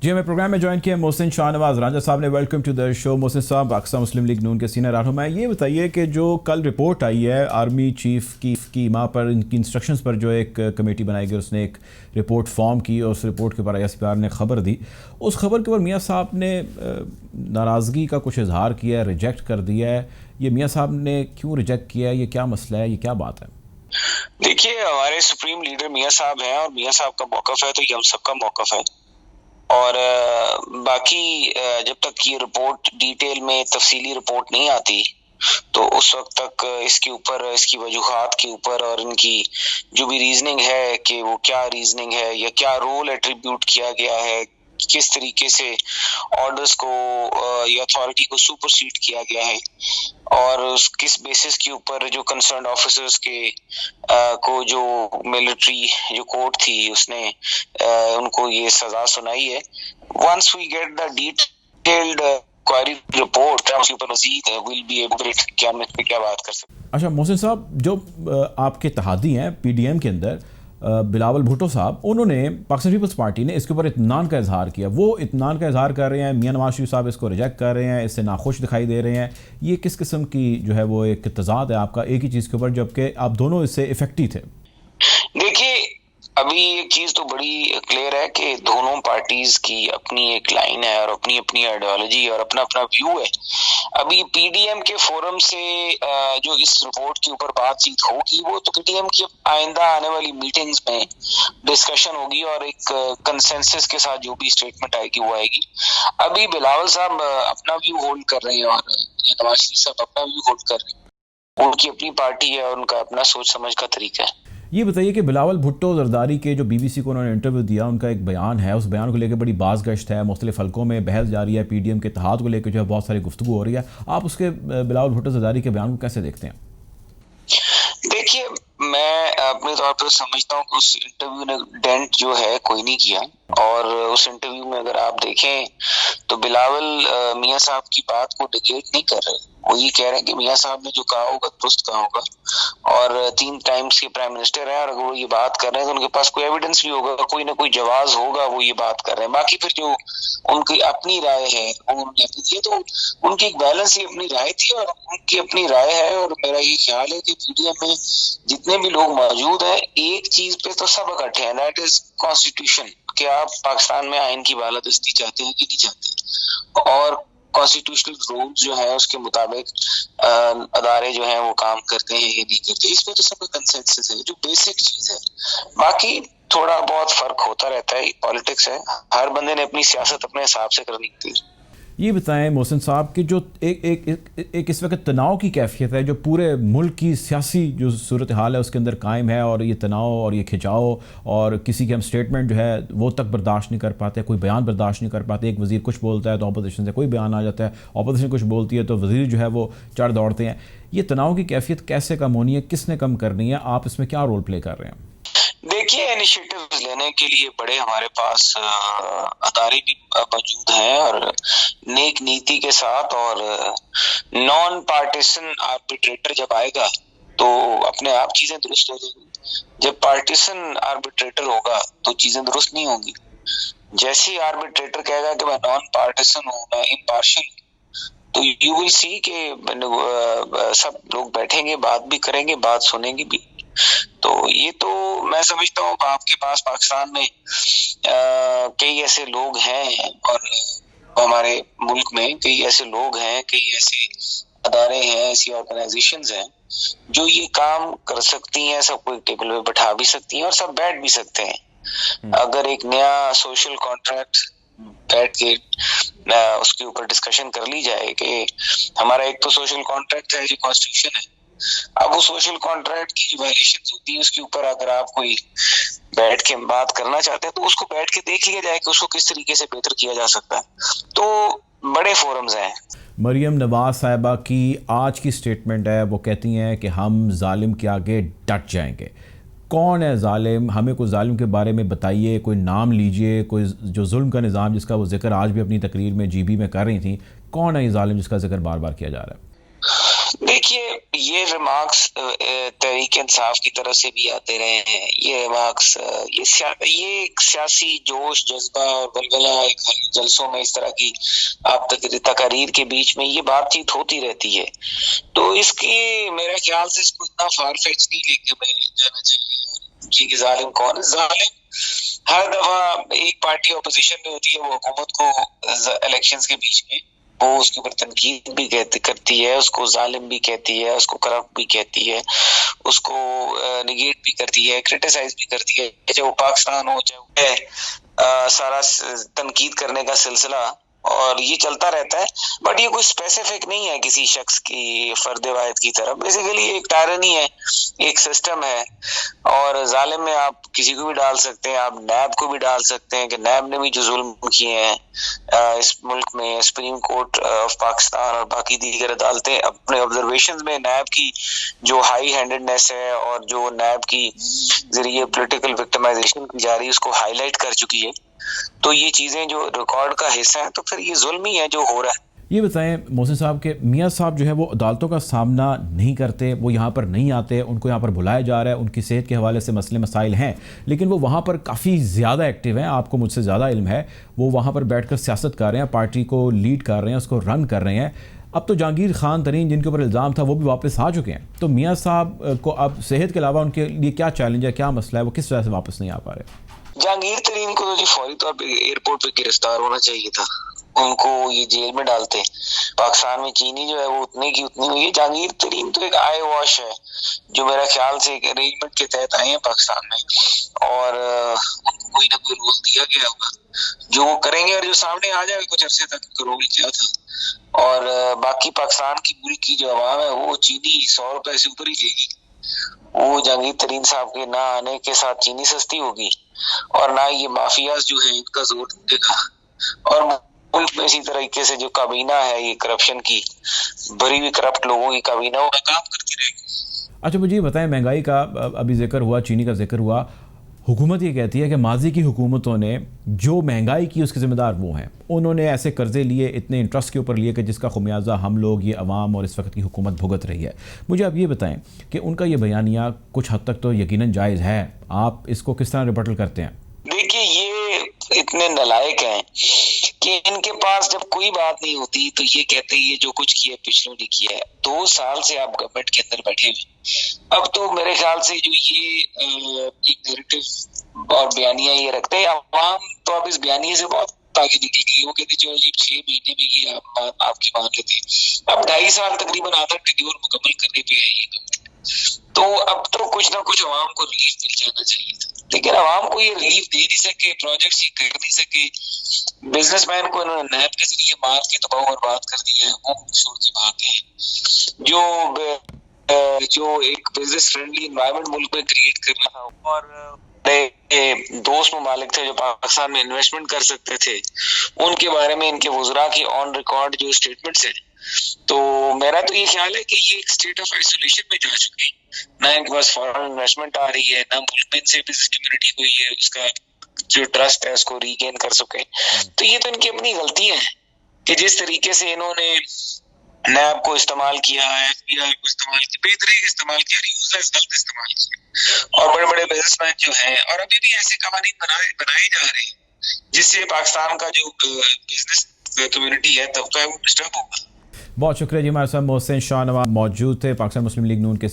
جی हमें प्रोग्राम में ज्वाइन किया मोहसिन शाहनवाज राजा साहब ने। Welcome to the show Mohsin साहब, पाकिस्तान मुस्लिम लीग नून के सीनियर रहनुमा। ये बताइए कि जो कल रिपोर्ट आई है आर्मी चीफ की माँ पर, इनकी इंस्ट्रक्शंस पर जो एक कमेटी बनाई गई, उसने एक रिपोर्ट फॉर्म की और उस रिपोर्ट के ऊपर ISPR ने ख़बर दी। उस खबर के ऊपर मियाँ साहब ने नाराज़गी का कुछ इजहार किया है, रिजेक्ट कर दिया है। ये मियाँ साहब ने क्यों रिजेक्ट किया है, ये क्या मसला है, ये क्या बात है? देखिए, हमारे सुप्रीम लीडर मियाँ साहब हैं और मियाँ साहब का मौक़िफ़ है तो ये हम सबका मौक़िफ़ है। और बाकी जब तक ये रिपोर्ट डिटेल में तफसीली रिपोर्ट नहीं आती तो उस वक्त तक इसके ऊपर, इसकी वजूहात के ऊपर और इनकी जो भी रीजनिंग है कि वो क्या रीजनिंग है या क्या रोल एट्रीब्यूट किया गया है, किस तरीके से ऑर्डर्स को या अथॉरिटी को सुपरसीड किया गया है और किस बेसिस के ऊपर जो कंसर्न ऑफिसर्स के को जो मिलिट्री जो कोर्ट थी उसने उनको ये सजा सुनाई है। Once we get the detailed query report उसके ऊपर मजीद विल बी एबल क्या बात कर सकते। अच्छा मोहसिन साहब, जो आपके इत्तेहादी हैं PDM के अंदर बिलावल भुट्टो साहब, उन्होंने पाकिस्तान पीपल्स पार्टी ने इसके ऊपर इत्मीनान का इजहार किया। वो इत्मीनान का इजहार कर रहे हैं, मियां नवाज शरीफ साहब इसको रिजेक्ट कर रहे हैं, इससे नाखुश दिखाई दे रहे हैं। ये किस किस्म की जो है वो एक तजाद है आपका एक ही चीज़ के ऊपर, जबकि आप दोनों इससे इफेक्टिव थे? देखिए, अभी एक चीज तो बड़ी क्लियर है कि दोनों पार्टीज की अपनी एक लाइन है और अपनी अपनी आइडियोलॉजी और अपना अपना व्यू है। अभी PDM के फोरम से जो इस रिपोर्ट के ऊपर बातचीत होगी वो तो PDM की आइंदा आने वाली मीटिंग्स में डिस्कशन होगी और एक कंसेंसस के साथ जो भी स्टेटमेंट आएगी वो आएगी। अभी बिलावल साहब अपना व्यू होल्ड कर रहे हैं और नवाज शरीफ साहब अपना व्यू होल्ड कर रहे हैं। उनकी अपनी पार्टी है और उनका अपना सोच समझ का तरीका है। ये बताइए कि बिलावल भुट्टो जरदारी के जो BBC को उन्होंने इंटरव्यू दिया, उनका एक बयान है, उस बयान को लेकर बड़ी बाज़गश्त है, मुख्तलिफ हलकों में बहस जारी है, PDM के इत्तेहाद को लेकर जो है बहुत सारी गुफ्तगू हो रही है। आप उसके बिलावल भुट्टो जरदारी के बयान को कैसे देखते हैं? देखिए, मैं अपने तौर पर समझता हूँ कि उस इंटरव्यू ने डेंट जो है कोई नहीं किया और उस इंटरव्यू में अगर आप देखें तो बिलावल मियाँ साहब की बात को निगेट नहीं कर रहे। वो ये कह रहे हैं कि मियाँ साहब ने जो कहा होगा दुरुस्त कहा होगा और 3 टाइम्स के प्राइम मिनिस्टर हैं और अगर वो ये बात कर रहे हैं तो उनके पास कोई एविडेंस भी होगा, कोई ना कोई जवाब होगा, वो ये बात कर रहे हैं। बाकी फिर जो उनकी अपनी राय है वो उन्होंने अपनी दी, तो उनकी एक बैलेंस ही अपनी राय थी और उनकी अपनी राय है। और मेरा ये ख्याल है कि PDM में जितने भी लोग मौजूद हैं एक चीज पे तो सब इकट्ठे हैं, दैट इज कॉन्स्टिट्यूशन। कि आप पाकिस्तान में आइन की बालादस्ती चाहते हैं कि नहीं चाहते और कॉन्स्टिट्यूशनल रूल्स जो है उसके मुताबिक अदारे जो हैं वो काम करते हैं या नहीं करते, इस पे तो सबका कंसेंसस है, जो बेसिक चीज है। बाकी थोड़ा बहुत फर्क होता रहता है, पॉलिटिक्स है, हर बंदे ने अपनी सियासत अपने हिसाब से करनी होती है। ये बताएं मोहसिन साहब कि जो एक इस वक्त तनाव की कैफियत है जो पूरे मुल्क की सियासी जो सूरत हाल है उसके अंदर कायम है, और ये तनाव और ये खिंचाव और किसी के हम स्टेटमेंट जो है वो तक बर्दाश्त नहीं कर पाते, कोई बयान बर्दाश्त नहीं कर पाते। एक वज़ीर कुछ बोलता है तो अपोजिशन से कोई बयान आ जाता है, अपोजिशन कुछ बोलती है तो वज़ीर जो है वो चढ़ दौड़ते हैं। ये तनाव की कैफियत कैसे कम होनी है, किसने कम करनी है, आप इसमें क्या रोल प्ले कर रहे हैं? देखिए, इनिशिएटिव लेने के लिए बड़े हमारे पास अदारे भी मौजूद हैं और नेक नीति के साथ और नॉन पार्टीसन आर्बिट्रेटर जब आएगा तो अपने आप चीजें दुरुस्त हो जाएंगी। जब पार्टीसन आर्बिट्रेटर होगा तो चीजें दुरुस्त नहीं होंगी। जैसे ही आर्बिट्रेटर कहेगा कि मैं नॉन पार्टीसन हूँ, मैं इम्पार्शियल, तो यू विल सी कि सब लोग बैठेंगे, बात भी करेंगे, बात सुनेंगे भी। तो ये तो मैं समझता हूँ आपके पास पाकिस्तान में कई ऐसे लोग हैं और हमारे मुल्क में कई ऐसे लोग हैं, कई ऐसे अदारे हैं, ऐसी ऑर्गेनाइजेशंस हैं जो ये काम कर सकती हैं, सबको एक टेबल पे बैठा भी सकती हैं और सब बैठ भी सकते हैं। अगर एक नया सोशल कॉन्ट्रैक्ट बैठ के उसके ऊपर डिस्कशन कर ली जाए कि हमारा एक तो सोशल कॉन्ट्रैक्ट है जो कॉन्स्टिट्यूशन है, अब वो सोशल कॉन्ट्रैक्ट की जो वायलेशंस होती है उसके ऊपर अगर आप कोई बैठ के बात करना चाहते हैं तो उसको बैठ के देख लिया जाए कि उसको किस तरीके से बेहतर किया जा सकता है। तो बड़े फोरम्स हैं। मरियम नवाज साहिबा की आज की स्टेटमेंट है, वो कहती हैं कि हम जालिम के आगे डट जाएंगे। कौन है जालिम? हमें कोई जालिम के बारे में बताइए, कोई नाम लीजिए, कोई जो जुल्म का निज़ाम जिसका वो जिक्र आज भी अपनी तकरीर में GB में कर रही थी, कौन है ये जालिम जिसका जिक्र बार बार किया जा रहा है? देखिए, یہ ریمارکس تحریک انصاف کی طرف سے بھی آتے رہے ہیں. یہ ریمارکس یہ ایک سیاسی جوش جذبہ اور بلبلہ جلسوں میں اس طرح کی آپ تقاریر کے بیچ میں یہ بات چیت ہوتی رہتی ہے. تو اس کی میرے خیال سے اس کو اتنا فار فیچ نہیں لے کے میں جانا چاہیے کہ ظالم کون ہے. ظالم ہر دفعہ ایک پارٹی اپوزیشن میں ہوتی ہے، وہ حکومت کو الیکشنز کے بیچ میں وہ اس کے اوپر تنقید بھی کرتی ہے، اس کو ظالم بھی کہتی ہے، اس کو کرپٹ بھی کہتی ہے، اس کو نگیٹ بھی کرتی ہے، کرٹیسائز بھی کرتی ہے، چاہے وہ پاکستان ہو چاہے وہ سارا تنقید کرنے کا سلسلہ، اور یہ چلتا رہتا ہے. بٹ یہ کوئی اسپیسیفک نہیں ہے کسی شخص کی فرد واحد کی طرف. بیسیکلی ایک ٹائرنی ہے، ایک سسٹم ہے، اور ظالم میں آپ کسی کو بھی ڈال سکتے ہیں. آپ نیب کو بھی ڈال سکتے ہیں کہ نیب نے بھی جو ظلم کیے ہیں اس ملک میں، سپریم کورٹ آف پاکستان اور باقی دیگر عدالتیں اپنے آبزرویشنز میں نیب کی جو ہائی ہینڈڈنیس ہے اور جو نیب کی ذریعے پولیٹیکل وکٹمائزیشن کی جا رہی ہے اس کو ہائی لائٹ کر چکی ہے. تو یہ چیزیں جو ریکارڈ کا حصہ ہیں، تو پھر یہ ظلم ہی ہے جو ہو رہا ہے. یہ بتائیں محسن صاحب کہ میاں صاحب جو ہے وہ عدالتوں کا سامنا نہیں کرتے، وہ یہاں پر نہیں آتے، ان کو یہاں پر بلایا جا رہا ہے، ان کی صحت کے حوالے سے مسئلے مسائل ہیں، لیکن وہ وہاں پر کافی زیادہ ایکٹیو ہیں. آپ کو مجھ سے زیادہ علم ہے، وہ وہاں پر بیٹھ کر سیاست کر رہے ہیں، پارٹی کو لیڈ کر رہے ہیں، اس کو رن کر رہے ہیں. اب تو جہانگیر خان ترین جن کے اوپر الزام تھا وہ بھی واپس آ چکے ہیں. تو میاں صاحب کو اب صحت کے علاوہ ان کے لیے کیا چیلنج ہے، کیا مسئلہ ہے، وہ کس وجہ سے واپس نہیں آ پا رہے؟ جہانگیر ترین کو تو جی فوری طور پہ ایئرپورٹ پہ گرفتار ہونا چاہیے تھا. ان کو یہ جیل میں ڈالتے. پاکستان میں چینی جو ہے وہ اتنے کی اتنی ہوئی ہے. جہانگیر ترین تو ایک آئی واش ہے جو میرا خیال سے ایک ارینجمنٹ کے تحت آئے ہیں پاکستان میں، اور ان کو کوئی نہ کوئی رول دیا گیا ہوگا جو وہ کریں گے، اور جو سامنے آ جائے گا کچھ عرصے تک ان کا رول کیا تھا. اور باقی پاکستان کی ملک کی جو عوام ہے وہ چینی 100 روپے سے اوپر ہی لے گی. وہ جہانگیر ترین صاحب کے نہ آنے کے ساتھ چینی سستی ہوگی، اور نہ یہ مافیاز جو ہیں ان کا زور دے گا. اور ملک میں اسی طریقے سے جو کابینہ ہے یہ کرپشن کی بری ہوئی کرپٹ لوگوں کی کابینہ وہ کام کرتی رہے گی. اچھا مجھے یہ بتائیں، مہنگائی کا ابھی ذکر ہوا، چینی کا ذکر ہوا، حکومت یہ کہتی ہے کہ ماضی کی حکومتوں نے جو مہنگائی کی اس کے ذمہ دار وہ ہیں، انہوں نے ایسے قرضے لیے اتنے انٹرسٹ کے اوپر لیے کہ جس کا خمیازہ ہم لوگ، یہ عوام اور اس وقت کی حکومت بھگت رہی ہے. مجھے آپ یہ بتائیں کہ ان کا یہ بیانیہ کچھ حد تک تو یقیناً جائز ہے، آپ اس کو کس طرح ریبٹل کرتے ہیں؟ دیکھیے یہ اتنے نالائق ہیں کہ ان کے پاس جب کوئی بات نہیں ہوتی تو یہ کہتے ہیں یہ جو کچھ کیا پچھلوں نے کیا ہے. 2 سال سے آپ گورنمنٹ کے اندر بیٹھے ہوئے، اب تو میرے خیال سے جو یہ ایک نیریٹو اور بیانیہ یہ رکھتے ہیں عوام، تو اب اس بیانیے سے بہت آگے نکل گئی. وہ کہتے چلو جی 6 مہینے میں یہ آپ کی مان لیتے. اب 2.5 سال تقریباً آدھا ٹینیور مکمل کرنے پہ ہے یہ گورنمنٹ. تو اب تو کچھ نہ کچھ عوام کو ریلیف مل جانا چاہیے تھا، لیکن عوام کو یہ ریلیف دے نہیں سکے، پروجیکٹس یہ کر نہیں سکے. بزنس مین کو انہوں نے نیب کے ذریعے مار کے تباہ اور برباد کر دیا ہے، وہ چھوڑ کے بھاگے ہیں. جو ایک بزنس فرینڈلی انوائرمنٹ ملک میں کریٹ کرنا تھا، اور دوست ممالک تھے جو پاکستان میں انویسٹمنٹ کر سکتے تھے، ان کے بارے میں ان کے وزراء کی آن ریکارڈ جو اسٹیٹمنٹس ہیں، تو میرا تو یہ خیال ہے کہ یہ ایک اسٹیٹ آف آئسولیشن میں جا چکی. نہ ان کے پاس فارن انویسٹمنٹ آ رہی ہے، نہ ملک میں ان سے بزنس کمیونٹی کو یہ اس کا جو ٹرسٹ ہے اس کو ریگین کر سکے. تو یہ تو ان کی اپنی غلطیاں ہیں کہ جس طریقے سے انہوں نے نیب کو استعمال کیا، ایف بی آئی کو استعمال کیا، بے طریقے استعمال کیا، غلط استعمال کیا. اور بڑے بڑے بزنس مین جو ہیں، اور ابھی بھی ایسے قوانین بنائے جا رہے ہیں جس سے پاکستان کا جو بزنس کمیونٹی ہے طبقہ ہے وہ ڈسٹرب ہوگا. بہت شکریہ جی. ہمارے ساتھ محسن شاہ نواز موجود تھے، پاکستان مسلم لیگ نون کے